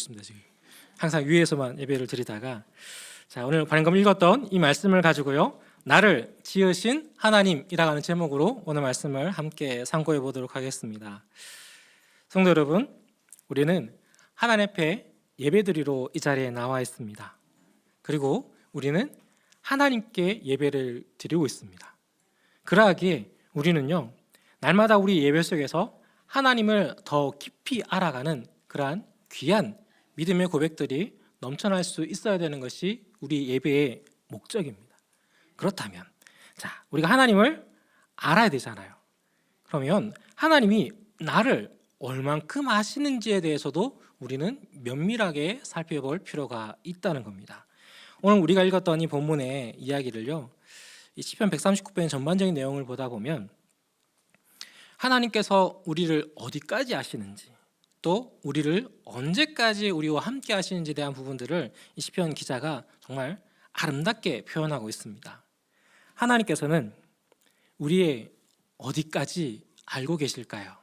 있습니다. 지금 항상 위에서만 예배를 드리다가 자, 오늘 방금 읽었던 이 말씀을 가지고요, 나를 지으신 하나님이라고 하는 제목으로 오늘 말씀을 함께 상고해 보도록 하겠습니다. 성도 여러분, 우리는 하나님 앞에 예배드리러 이 자리에 나와 있습니다. 그리고 우리는 하나님께 예배를 드리고 있습니다. 그러하기에 우리는요, 날마다 우리 예배 속에서 하나님을 더 깊이 알아가는 그러한 귀한 믿음의 고백들이 넘쳐날 수 있어야 되는 것이 우리 예배의 목적입니다. 그렇다면 자, 우리가 하나님을 알아야 되잖아요. 그러면 하나님이 나를 얼만큼 아시는지에 대해서도 우리는 면밀하게 살펴볼 필요가 있다는 겁니다. 오늘 우리가 읽었던 이 본문의 이야기를요, 이 시편 139편의 전반적인 내용을 보다 보면 하나님께서 우리를 어디까지 아시는지, 또 우리를 언제까지 우리와 함께 하시는지에 대한 부분들을 이 시편 기자가 정말 아름답게 표현하고 있습니다. 하나님께서는 우리의 어디까지 알고 계실까요?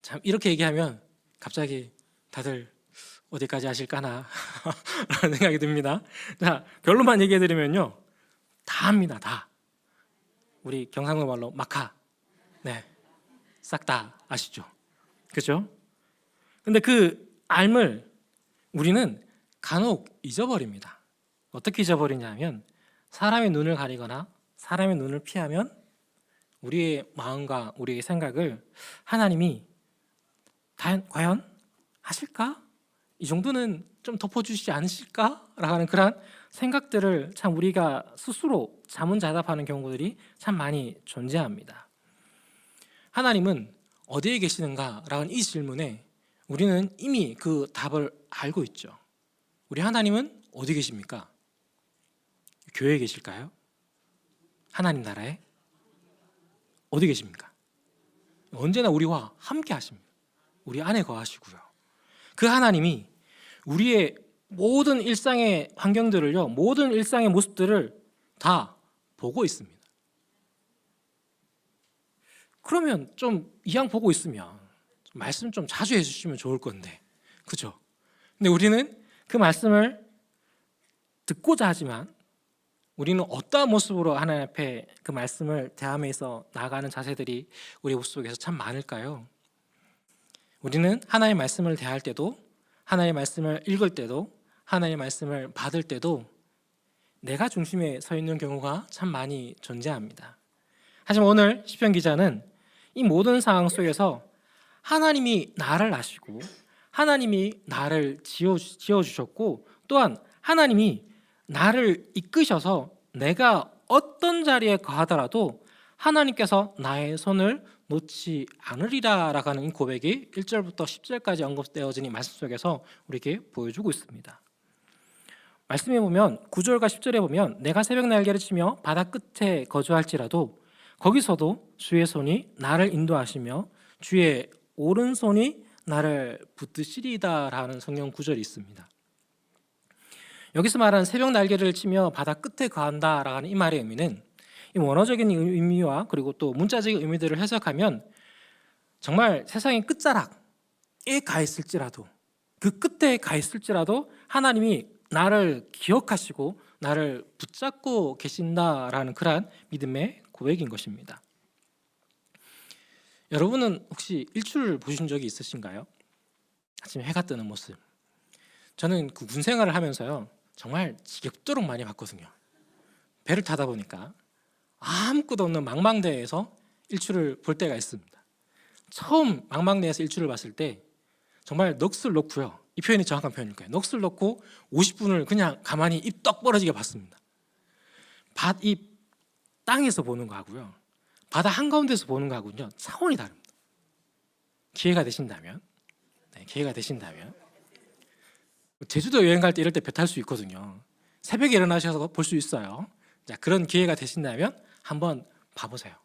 참, 이렇게 얘기하면 갑자기 다들 어디까지 아실까나 라는 생각이 듭니다. 자, 결론만 얘기해 드리면요, 다 합니다. 다. 우리 경상도 말로 마카. 네, 싹 다 아시죠? 그렇죠? 근데 그 알을 우리는 간혹 잊어버립니다. 어떻게 잊어버리냐면, 사람의 눈을 가리거나 사람의 눈을 피하면 우리의 마음과 우리의 생각을 하나님이 과연 하실까? 이 정도는 좀 덮어주시지 않으실까? 라는 그런 생각들을 참 우리가 스스로 자문자답하는 경우들이 참 많이 존재합니다. 하나님은 어디에 계시는가? 라는 이 질문에 우리는 이미 그 답을 알고 있죠. 우리 하나님은 어디 계십니까? 교회에 계실까요? 하나님 나라에? 어디 계십니까? 언제나 우리와 함께 하십니다. 우리 안에 거하시고요. 그 하나님이 우리의 모든 일상의 환경들을요, 모든 일상의 모습들을 다 보고 있습니다. 그러면 좀 이왕 보고 있으면 말씀 좀 자주 해주시면 좋을 건데, 그죠? 근데 우리는 그 말씀을 듣고자 하지만 우리는 어떠한 모습으로 하나님 앞에 그 말씀을 대하면서 나아가는 자세들이 우리 모습 속에서 참 많을까요? 우리는 하나님의 말씀을 대할 때도, 하나님의 말씀을 읽을 때도, 하나님의 말씀을 받을 때도 내가 중심에 서 있는 경우가 참 많이 존재합니다. 하지만 오늘 시편 기자는 이 모든 상황 속에서 하나님이 나를 아시고 하나님이 나를 지어주셨고, 또한 하나님이 나를 이끄셔서 내가 어떤 자리에 가더라도 하나님께서 나의 손을 놓지 않으리라 라고 하는 이 고백이 1절부터 10절까지 언급되어진 이 말씀 속에서 우리에게 보여주고 있습니다. 말씀해 보면 9절과 10절에 보면 내가 새벽 날개를 치며 바다 끝에 거주할지라도 거기서도 주의 손이 나를 인도하시며 주의 오른손이 나를 붙드시리다 라는 성경 구절이 있습니다. 여기서 말하는 새벽 날개를 치며 바다 끝에 거한다 라는 이 말의 의미는, 이 원어적인 의미와 그리고 또 문자적인 의미들을 해석하면 정말 세상의 끝자락에 가 있을지라도, 그 끝에 가 있을지라도 하나님이 나를 기억하시고 나를 붙잡고 계신다라는 그러한 믿음의 고백인 것입니다. 여러분은 혹시 일출을 보신 적이 있으신가요? 아침에 해가 뜨는 모습. 저는 그 군 생활을 하면서요, 정말 지겹도록 많이 봤거든요. 배를 타다 보니까 아무것도 없는 망망대해에서 일출을 볼 때가 있습니다. 처음 망망대에서 일출을 봤을 때 정말 넋을 놓고요, 이 표현이 정확한 표현일 거예요. 넋을 놓고 50분을 그냥 가만히 입 떡 벌어지게 봤습니다. 이 땅에서 보는 거하고요, 바다 한가운데서 보는 거하고는요, 차원이 다릅니다. 기회가 되신다면, 기회가 되신다면 제주도 여행 갈 때 이럴 때 배 탈 수 있거든요. 새벽에 일어나셔서 볼 수 있어요. 자, 그런 기회가 되신다면 한번 봐보세요.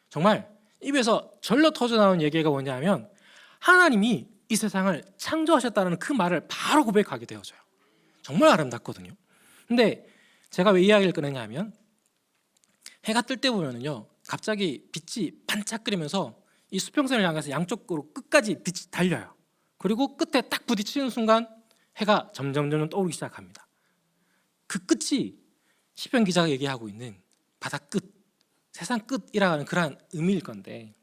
정말 입에서 절로 터져나오는 얘기가 뭐냐면 하나님이 이 세상을 창조하셨다는 그 말을 바로 고백하게 되어져요. 정말 아름답거든요. 근데 제가 왜 이야기를 꺼내냐면, 해가 뜰 때 보면은요, 갑자기 빛이 반짝거리면서 이 수평선을 향해서 양쪽으로 끝까지 빛이 달려요. 그리고 끝에 딱 부딪히는 순간 해가 점점 떠오르기 시작합니다. 그 끝이 시편 기자가 얘기하고 있는 바다 끝, 세상 끝이라는 그러한 의미일 건데,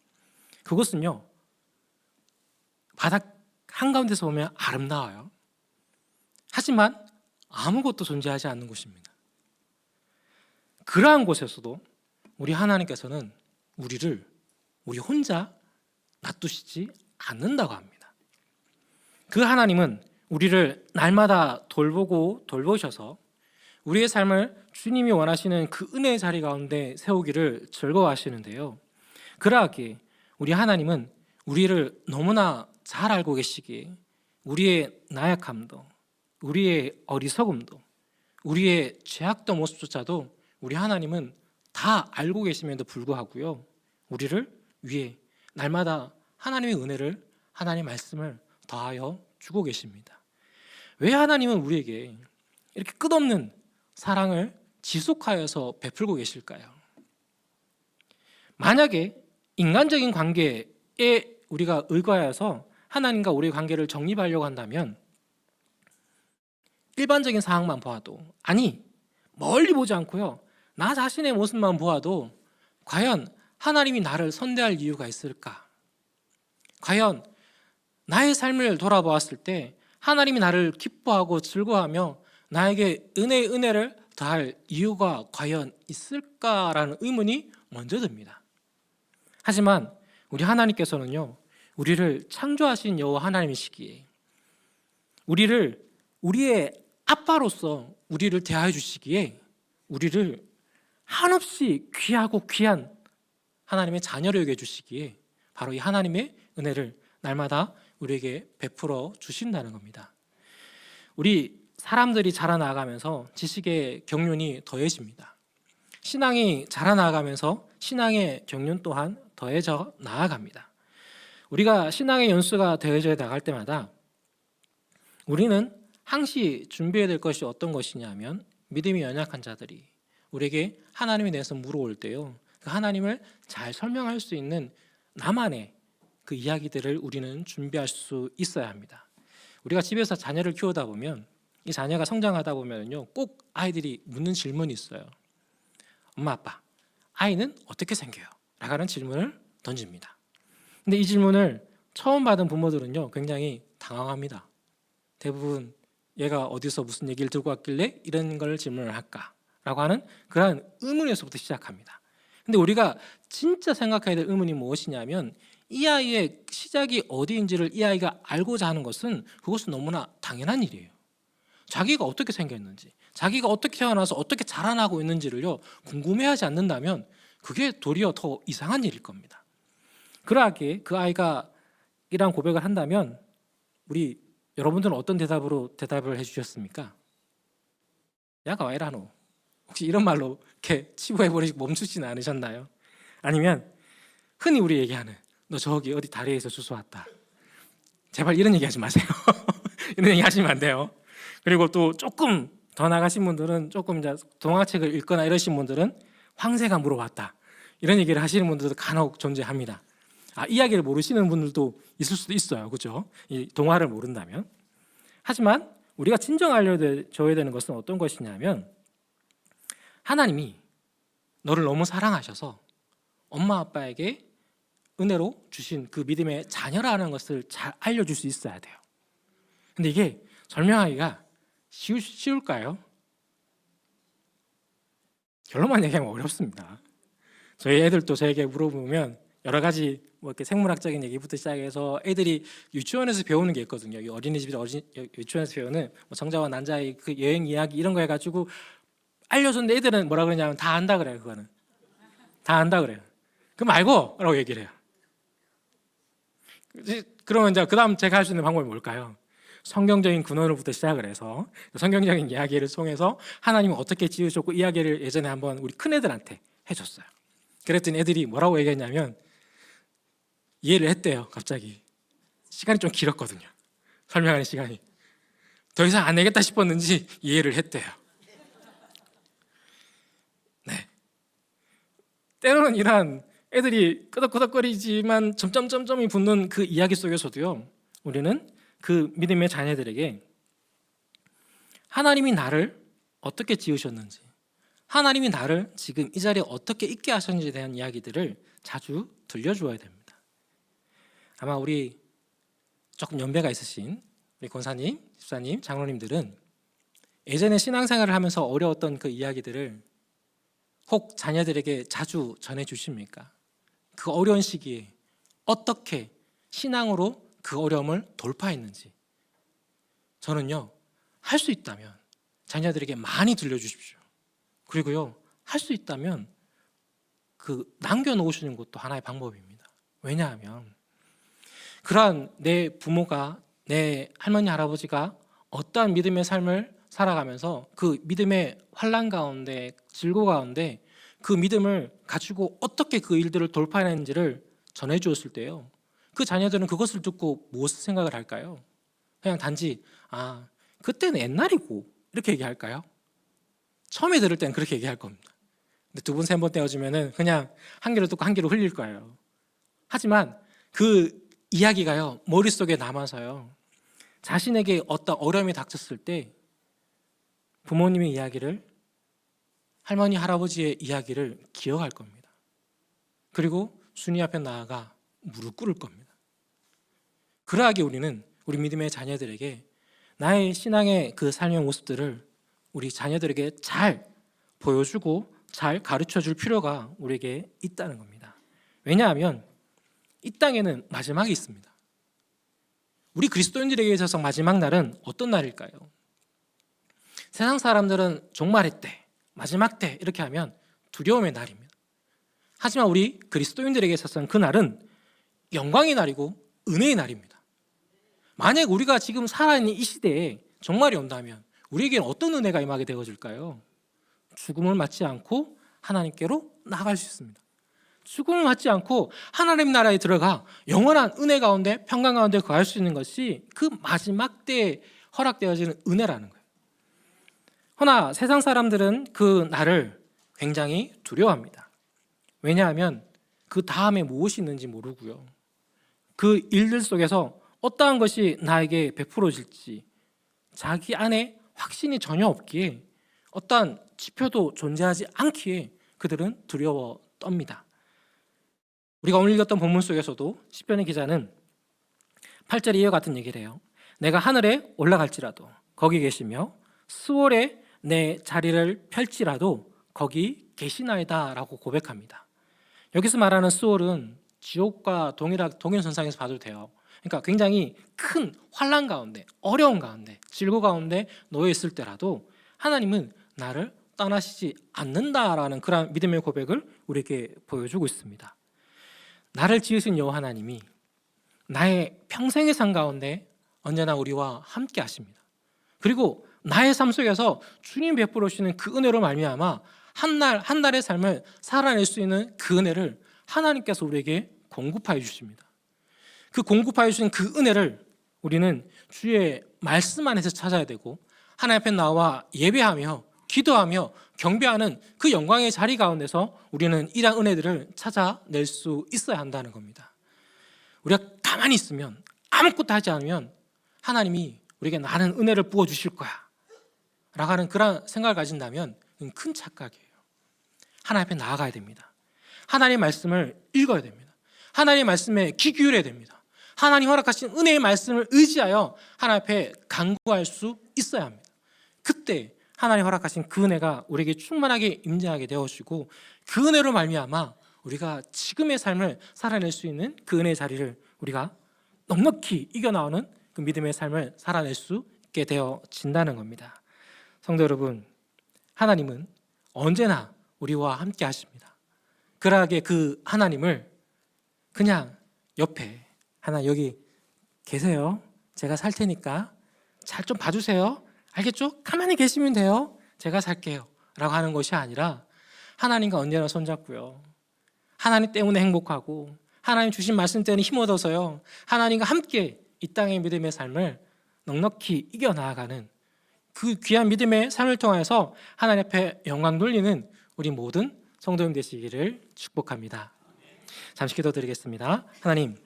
그것은요 바다 한가운데서 보면 아름다워요. 하지만 아무것도 존재하지 않는 곳입니다. 그러한 곳에서도 우리 하나님께서는 우리 혼자 놔두시지 않는다고 합니다. 그 하나님은 우리를 날마다 돌보고 돌보셔서 우리의 삶을 주님이 원하시는 그 은혜의 자리 가운데 세우기를 즐거워하시는데요, 그러하기에 우리 하나님은 우리를 너무나 잘 알고 계시기에 우리의 나약함도, 우리의 어리석음도, 우리의 죄악된 모습조차도 우리 하나님은 다 알고 계심에도 불구하고요, 우리를 위해 날마다 하나님의 은혜를, 하나님의 말씀을 더하여 주고 계십니다. 왜 하나님은 우리에게 이렇게 끝없는 사랑을 지속하여서 베풀고 계실까요? 만약에 인간적인 관계에 우리가 의거하여서 하나님과 우리의 관계를 정립하려고 한다면 일반적인 상황만 보아도, 아니 멀리 보지 않고요, 나 자신의 모습만 보아도 과연 하나님이 나를 선대할 이유가 있을까? 과연 나의 삶을 돌아보았을 때 하나님이 나를 기뻐하고 즐거워하며 나에게 은혜를 더할 이유가 과연 있을까라는 의문이 먼저 듭니다. 하지만 우리 하나님께서는요, 우리를 창조하신 여호와 하나님이시기에 우리를 우리의 아빠로서 우리를 대하여 주시기에 우리를 한없이 귀하고 귀한 하나님의 자녀로 여겨 주시기에 바로 이 하나님의 은혜를 날마다 우리에게 베풀어 주신다는 겁니다. 우리 사람들이 자라나가면서 지식의 경륜이 더해집니다. 신앙이 자라나가면서 신앙의 경륜 또한 더해져 나아갑니다. 우리가 신앙의 연수가 더해져 나갈 때마다 우리는 항시 준비해야 될 것이 어떤 것이냐면, 믿음이 연약한 자들이 우리에게 하나님에 대해서 물어올 때요, 그 하나님을 잘 설명할 수 있는 나만의 그 이야기들을 우리는 준비할 수 있어야 합니다. 우리가 집에서 자녀를 키우다 보면, 이 자녀가 성장하다 보면요, 꼭 아이들이 묻는 질문이 있어요. 엄마 아빠, 아이는 어떻게 생겨요? 라는 질문을 던집니다. 근데 이 질문을 처음 받은 부모들은요 굉장히 당황합니다. 대부분 얘가 어디서 무슨 얘기를 들고 왔길래 이런 걸 질문을 할까? 라고 하는 그러한 의문에서부터 시작합니다. 근데 우리가 진짜 생각해야 될 의문이 무엇이냐면, 이 아이의 시작이 어디인지를 이 아이가 알고자 하는 것은, 그것은 너무나 당연한 일이에요. 자기가 어떻게 생겼는지, 자기가 어떻게 태어나서 어떻게 자라나고 있는지를요 궁금해하지 않는다면 그게 도리어 더 이상한 일일 겁니다. 그러하기에 그 아이가 이러한 고백을 한다면 우리 여러분들은 어떤 대답을 해주셨습니까? 야가 와 이라노? 혹시 이런 말로 이렇게 치부해버리고 멈추지는 않으셨나요? 아니면 흔히 우리 얘기하는, 너 저기 어디 다리에서 주워왔다, 제발 이런 얘기 하지 마세요. 이런 얘기 하시면 안 돼요. 그리고 또 조금 더 나가신 분들은, 조금 이제 동화책을 읽거나 이러신 분들은 황새가 물어봤다, 이런 얘기를 하시는 분들도 간혹 존재합니다. 이야기를 모르시는 분들도 있을 수도 있어요, 그렇죠? 이 동화를 모른다면. 하지만 우리가 진정 알려줘야 되는 것은 어떤 것이냐면, 하나님이 너를 너무 사랑하셔서 엄마 아빠에게 은혜로 주신 그 믿음의 자녀라는 것을 잘 알려줄 수 있어야 돼요. 근데 이게 설명하기가 쉬울까요? 결론만 얘기하면 어렵습니다. 저희 애들도 저에게 물어보면 여러 가지 이렇게 생물학적인 얘기부터 시작해서 애들이 유치원에서 배우는 게 있거든요. 이 어린이집이나 유치원에서 배우는 정자와 난자의 그 여행 이야기 이런 거 해가지고 알려줬는데 애들은 뭐라 그러냐면 다 안다 그래요. 그거는 다 안다 그래요. 그럼 알고 라고 얘기를 해요. 그러면 이제 그 다음 제가 할 수 있는 방법이 뭘까요? 성경적인 근원으로부터 시작을 해서 성경적인 이야기를 통해서 하나님이 어떻게 지으셨고 이야기를 예전에 한번 우리 큰애들한테 해줬어요. 그랬더니 애들이 뭐라고 얘기했냐면 이해를 했대요. 갑자기 시간이 좀 길었거든요. 설명하는 시간이 더 이상 안 되겠다 싶었는지 이해를 했대요. 네. 때로는 이러한 애들이 끄덕끄덕거리지만 점점점점이 붙는 그 이야기 속에서도요, 우리는 그 믿음의 자녀들에게 하나님이 나를 어떻게 지으셨는지, 하나님이 나를 지금 이 자리에 어떻게 있게 하셨는지에 대한 이야기들을 자주 들려주어야 됩니다. 아마 우리 조금 연배가 있으신 우리 권사님, 집사님, 장로님들은 예전에 신앙생활을 하면서 어려웠던 그 이야기들을 혹 자녀들에게 자주 전해주십니까? 그 어려운 시기에 어떻게 신앙으로 그 어려움을 돌파했는지. 저는요, 할 수 있다면 자녀들에게 많이 들려주십시오. 그리고요, 할 수 있다면 그 남겨놓으시는 것도 하나의 방법입니다. 왜냐하면 그러한 내 부모가, 내 할머니, 할아버지가 어떠한 믿음의 삶을 살아가면서 그 믿음의 환난 가운데, 질고 가운데 그 믿음을 가지고 어떻게 그 일들을 돌파했는지를 전해주었을 때요, 그 자녀들은 그것을 듣고 무엇을 생각을 할까요? 그냥 단지 그때는 옛날이고 이렇게 얘기할까요? 처음에 들을 때는 그렇게 얘기할 겁니다. 근데 두 번, 세 번 떼어주면은 그냥 한 귀로 듣고 한 귀로 흘릴 거예요. 하지만 그 이야기가요, 머릿속에 남아서요, 자신에게 어떤 어려움이 닥쳤을 때 부모님의 이야기를, 할머니, 할아버지의 이야기를 기억할 겁니다. 그리고 주님 앞에 나아가 무릎 꿇을 겁니다. 그러하게 우리는 우리 믿음의 자녀들에게 나의 신앙의 그 삶의 모습들을 우리 자녀들에게 잘 보여주고 잘 가르쳐줄 필요가 우리에게 있다는 겁니다. 왜냐하면 이 땅에는 마지막이 있습니다. 우리 그리스도인들에게 있어서 마지막 날은 어떤 날일까요? 세상 사람들은 종말의 때, 마지막 때 이렇게 하면 두려움의 날입니다. 하지만 우리 그리스도인들에게 있어서는 그 날은 영광의 날이고 은혜의 날입니다. 만약 우리가 지금 살아있는 이 시대에 종말이 온다면 우리에게는 어떤 은혜가 임하게 되어질까요? 죽음을 맞지 않고 하나님께로 나아갈 수 있습니다. 죽음을 맞지 않고 하나님 나라에 들어가 영원한 은혜 가운데, 평강 가운데 거할 수 있는 것이 그 마지막 때에 허락되어지는 은혜라는 거예요. 허나 세상 사람들은 그 날을 굉장히 두려워합니다. 왜냐하면 그 다음에 무엇이 있는지 모르고요, 그 일들 속에서 어떠한 것이 나에게 베풀어질지 자기 안에 확신이 전혀 없기에, 어떠한 지표도 존재하지 않기에 그들은 두려워 떱니다. 우리가 오늘 읽었던 본문 속에서도 시편의 기자는 8절에 이와 같은 얘기를 해요. 내가 하늘에 올라갈지라도 거기 계시며 스월에 내 자리를 펼지라도 거기 계시나이다 라고 고백합니다. 여기서 말하는 스월은 지옥과 동일선상에서 봐도 돼요. 그러니까 굉장히 큰 환난 가운데, 어려운 가운데, 질고 가운데 놓여 있을 때라도 하나님은 나를 떠나시지 않는다라는 그런 믿음의 고백을 우리에게 보여주고 있습니다. 나를 지으신 여호와 하나님이 나의 평생의 삶 가운데 언제나 우리와 함께 하십니다. 그리고 나의 삶 속에서 주님 베풀어 주시는 그 은혜로 말미암아 한 날의 삶을 살아낼 수 있는 그 은혜를 하나님께서 우리에게 공급하여 주십니다. 그 공급하여 주신 그 은혜를 우리는 주의 말씀 안에서 찾아야 되고, 하나님 앞에 나와 예배하며 기도하며 경배하는 그 영광의 자리 가운데서 우리는 이러한 은혜들을 찾아낼 수 있어야 한다는 겁니다. 우리가 가만히 있으면, 아무것도 하지 않으면 하나님이 우리에게 나는 은혜를 부어주실 거야 라고 하는 그런 생각을 가진다면 큰 착각이에요. 하나님 앞에 나아가야 됩니다. 하나님의 말씀을 읽어야 됩니다. 하나님의 말씀에 귀 기울여야 됩니다. 하나님 허락하신 은혜의 말씀을 의지하여 하나님 앞에 간구할 수 있어야 합니다. 그때 하나님 허락하신 그 은혜가 우리에게 충만하게 임재하게 되어지고, 그 은혜로 말미암아 우리가 지금의 삶을 살아낼 수 있는 그 은혜의 자리를 우리가 넉넉히 이겨나오는 그 믿음의 삶을 살아낼 수 있게 되어진다는 겁니다. 성도 여러분, 하나님은 언제나 우리와 함께 하십니다. 그러하게 그 하나님을 그냥 옆에, 하나 여기 계세요, 제가 살 테니까 잘 좀 봐주세요, 알겠죠? 가만히 계시면 돼요, 제가 살게요 라고 하는 것이 아니라, 하나님과 언제나 손잡고요, 하나님 때문에 행복하고 하나님 주신 말씀 때문에 힘 얻어서요, 하나님과 함께 이 땅의 믿음의 삶을 넉넉히 이겨나가는 그 귀한 믿음의 삶을 통해서 하나님 앞에 영광 돌리는 우리 모든 성도님 되시기를 축복합니다. 잠시 기도드리겠습니다. 하나님,